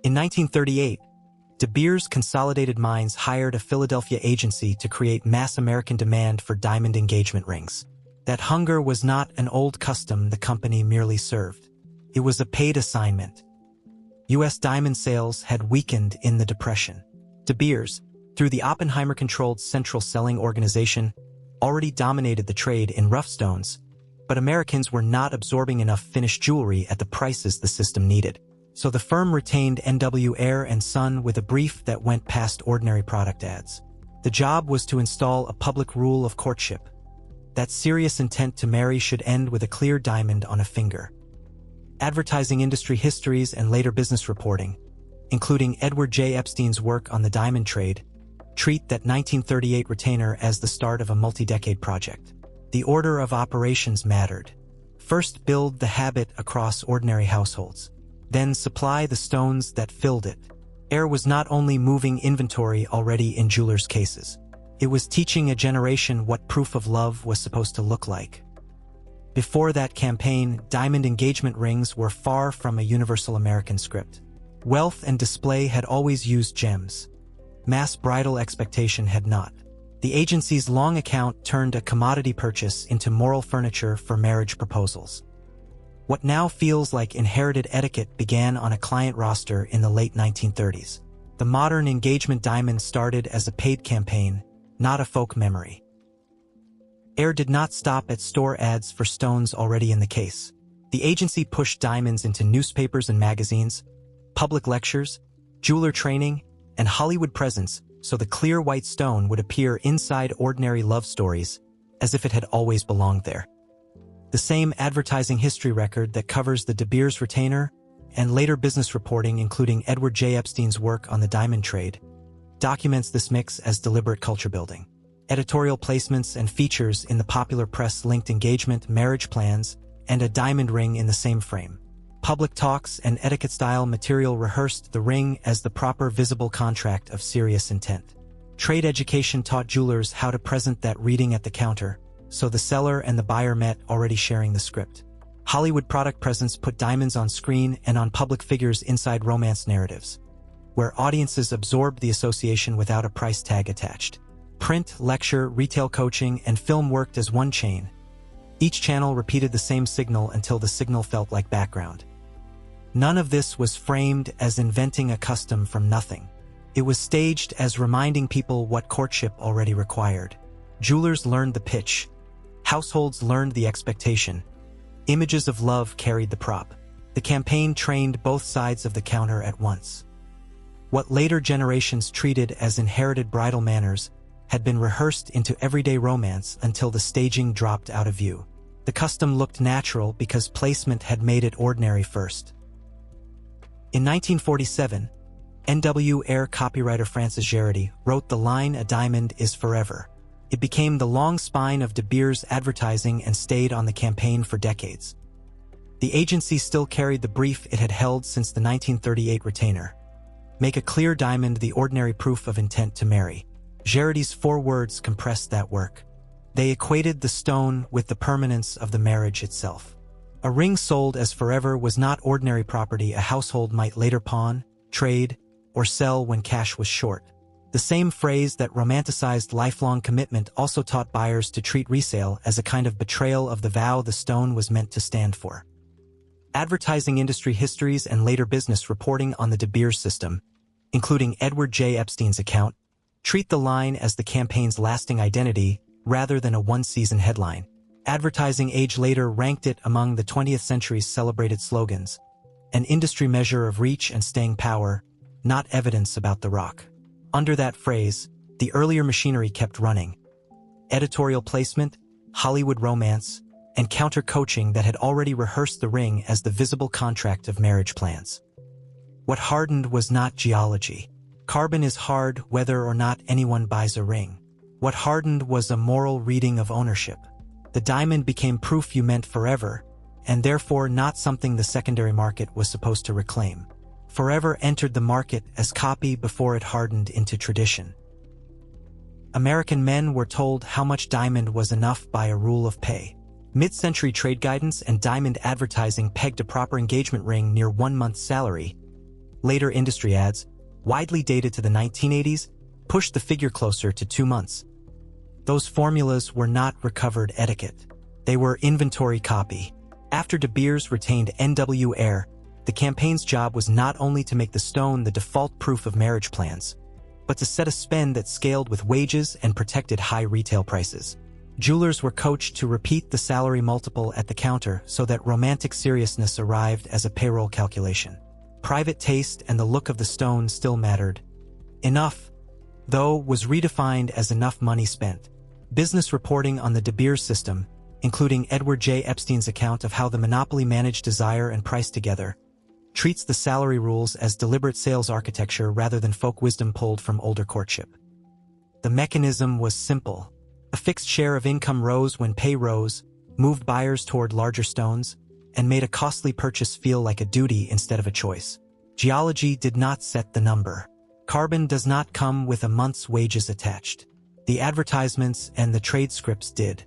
In 1938, De Beers Consolidated Mines hired a Philadelphia agency to create mass American demand for diamond engagement rings. That hunger was not an old custom the company merely served. It was a paid assignment. U.S. diamond sales had weakened in the Depression. De Beers, through the Oppenheimer-controlled Central Selling Organization, already dominated the trade in rough stones, but Americans were not absorbing enough finished jewelry at the prices the system needed. So the firm retained N.W. Ayer and Son with a brief that went past ordinary product ads. The job was to install a public rule of courtship. That serious intent to marry should end with a clear diamond on a finger. Advertising industry histories and later business reporting, including Edward Jay Epstein's work on the diamond trade, treat that 1938 retainer as the start of a multi-decade project. The order of operations mattered. First, build the habit across ordinary households. Then supply the stones that filled it. Ayer was not only moving inventory already in jewelers' cases. It was teaching a generation what proof of love was supposed to look like. Before that campaign, diamond engagement rings were far from a universal American script. Wealth and display had always used gems. Mass bridal expectation had not. The agency's long account turned a commodity purchase into moral furniture for marriage proposals. What now feels like inherited etiquette began on a client roster in the late 1930s. The modern engagement diamond started as a paid campaign, not a folk memory. Ayer did not stop at store ads for stones already in the case. The agency pushed diamonds into newspapers and magazines, public lectures, jeweler training, and Hollywood presence so the clear white stone would appear inside ordinary love stories as if it had always belonged there. The same advertising history record that covers the De Beers retainer and later business reporting, including Edward Jay Epstein's work on the diamond trade, documents this mix as deliberate culture building. Editorial placements and features in the popular press linked engagement, marriage plans, and a diamond ring in the same frame. Public talks and etiquette-style material rehearsed the ring as the proper visible contract of serious intent. Trade education taught jewelers how to present that reading at the counter, so the seller and the buyer met already sharing the script. Hollywood product presence put diamonds on screen and on public figures inside romance narratives, where audiences absorbed the association without a price tag attached. Print, lecture, retail coaching, and film worked as one chain. Each channel repeated the same signal until the signal felt like background. None of this was framed as inventing a custom from nothing. It was staged as reminding people what courtship already required. Jewelers learned the pitch. Households learned the expectation. Images of love carried the prop. The campaign trained both sides of the counter at once. What later generations treated as inherited bridal manners had been rehearsed into everyday romance until the staging dropped out of view. The custom looked natural because placement had made it ordinary first. In 1947, N.W. Ayer copywriter Francis Geraghty wrote the line, "A diamond is forever." It became the long spine of De Beers advertising and stayed on the campaign for decades. The agency still carried the brief it had held since the 1938 retainer. Make a clear diamond the ordinary proof of intent to marry. Geraghy's 4 words compressed that work. They equated the stone with the permanence of the marriage itself. A ring sold as forever was not ordinary property a household might later pawn, trade, or sell when cash was short. The same phrase that romanticized lifelong commitment also taught buyers to treat resale as a kind of betrayal of the vow the stone was meant to stand for. Advertising industry histories and later business reporting on the De Beers system, including Edward Jay Epstein's account, treat the line as the campaign's lasting identity rather than a one-season headline. Advertising age later ranked it among the 20th century's celebrated slogans, an industry measure of reach and staying power, not evidence about the rock. Under that phrase, the earlier machinery kept running. Editorial placement, Hollywood romance, and counter-coaching that had already rehearsed the ring as the visible contract of marriage plans. What hardened was not geology. Carbon is hard whether or not anyone buys a ring. What hardened was a moral reading of ownership. The diamond became proof you meant forever, and therefore not something the secondary market was supposed to reclaim. Forever entered the market as copy before it hardened into tradition. American men were told how much diamond was enough by a rule of pay. Mid-century trade guidance and diamond advertising pegged a proper engagement ring near 1 month's salary, Later industry ads, widely dated to the 1980s, pushed the figure closer to 2 months. Those formulas were not recovered etiquette. They were inventory copy. After De Beers retained NW Ayer, the campaign's job was not only to make the stone the default proof of marriage plans, but to set a spend that scaled with wages and protected high retail prices. Jewelers were coached to repeat the salary multiple at the counter so that romantic seriousness arrived as a payroll calculation. Private taste and the look of the stone still mattered. Enough, though, was redefined as enough money spent. Business reporting on the De Beers system, including Edward Jay Epstein's account of how the monopoly managed desire and price together, treats the salary rules as deliberate sales architecture rather than folk wisdom pulled from older courtship. The mechanism was simple. A fixed share of income rose when pay rose, moved buyers toward larger stones, and made a costly purchase feel like a duty instead of a choice. Geology did not set the number. Carbon does not come with a month's wages attached. The advertisements and the trade scripts did.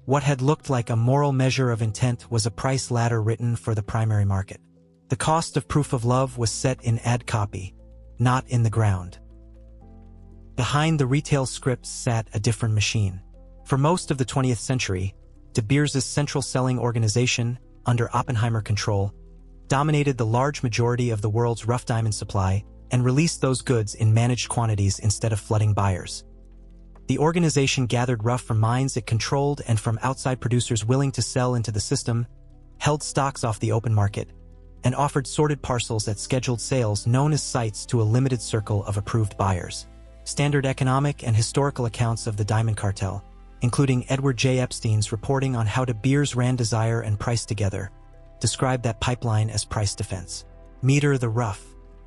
What had looked like a moral measure of intent was a price ladder written for the primary market. The cost of proof of love was set in ad copy, not in the ground. Behind the retail scripts sat a different machine. For most of the 20th century, De Beers' central selling organization, under Oppenheimer control, dominated the large majority of the world's rough diamond supply and released those goods in managed quantities instead of flooding buyers. The organization gathered rough from mines it controlled and from outside producers willing to sell into the system, held stocks off the open market, and offered sorted parcels at scheduled sales known as sites to a limited circle of approved buyers. Standard economic and historical accounts of the diamond cartel, including Edward Jay Epstein's reporting on how De Beers ran desire and price together, described that pipeline as price defense. Meter the rough.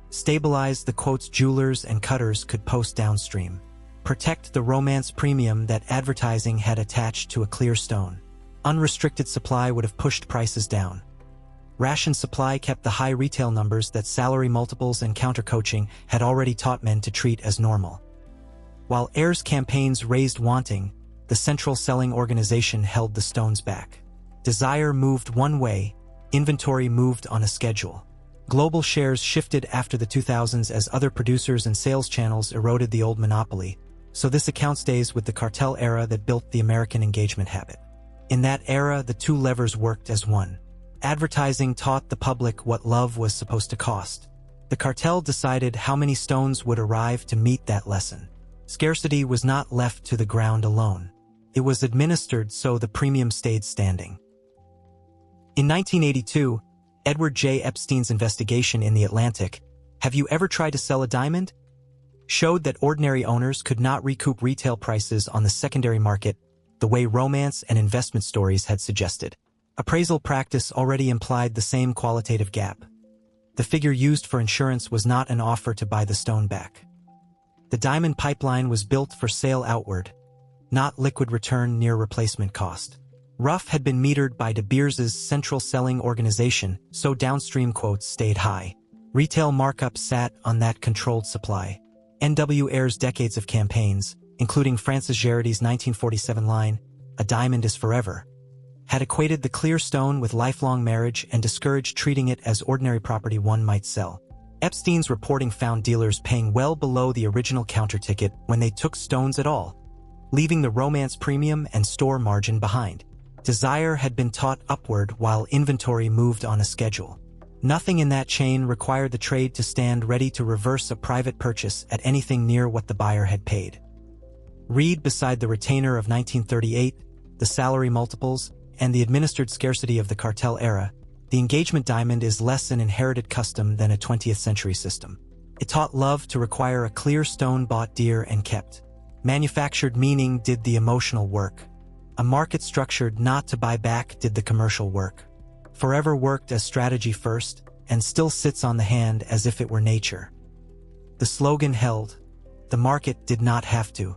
Stabilize the quotes jewelers and cutters could post downstream. Protect the romance premium that advertising had attached to a clear stone. Unrestricted supply would have pushed prices down. Ration supply kept the high retail numbers that salary multiples and counter-coaching had already taught men to treat as normal. While Ayer's campaigns raised wanting, the central selling organization held the stones back. Desire moved one way, inventory moved on a schedule. Global shares shifted after the 2000s as other producers and sales channels eroded the old monopoly, so this account stays with the cartel era that built the American engagement habit. In that era, the two levers worked as one. Advertising taught the public what love was supposed to cost. The cartel decided how many stones would arrive to meet that lesson. Scarcity was not left to the ground alone. It was administered so the premium stayed standing. In 1982, Edward Jay Epstein's investigation in The Atlantic, "Have You Ever Tried to Sell a Diamond?" showed that ordinary owners could not recoup retail prices on the secondary market the way romance and investment stories had suggested. Appraisal practice already implied the same qualitative gap. The figure used for insurance was not an offer to buy the stone back. The diamond pipeline was built for sale outward, not liquid return near replacement cost. Rough had been metered by De Beers' central selling organization, so downstream quotes stayed high. Retail markup sat on that controlled supply. NW Ayer's decades of campaigns, including Francis Geridy's 1947 line, "A diamond is forever," had equated the clear stone with lifelong marriage and discouraged treating it as ordinary property one might sell. Epstein's reporting found dealers paying well below the original counter ticket when they took stones at all, leaving the romance premium and store margin behind. Desire had been taught upward while inventory moved on a schedule. Nothing in that chain required the trade to stand ready to reverse a private purchase at anything near what the buyer had paid. Read beside the retainer of 1938, the salary multiples, and the administered scarcity of the cartel era, the engagement diamond is less an inherited custom than a 20th century system. It taught love to require a clear stone bought dear and kept. Manufactured meaning did the emotional work. A market structured not to buy back did the commercial work. Forever worked as strategy first, and still sits on the hand as if it were nature. The slogan held. The market did not have to.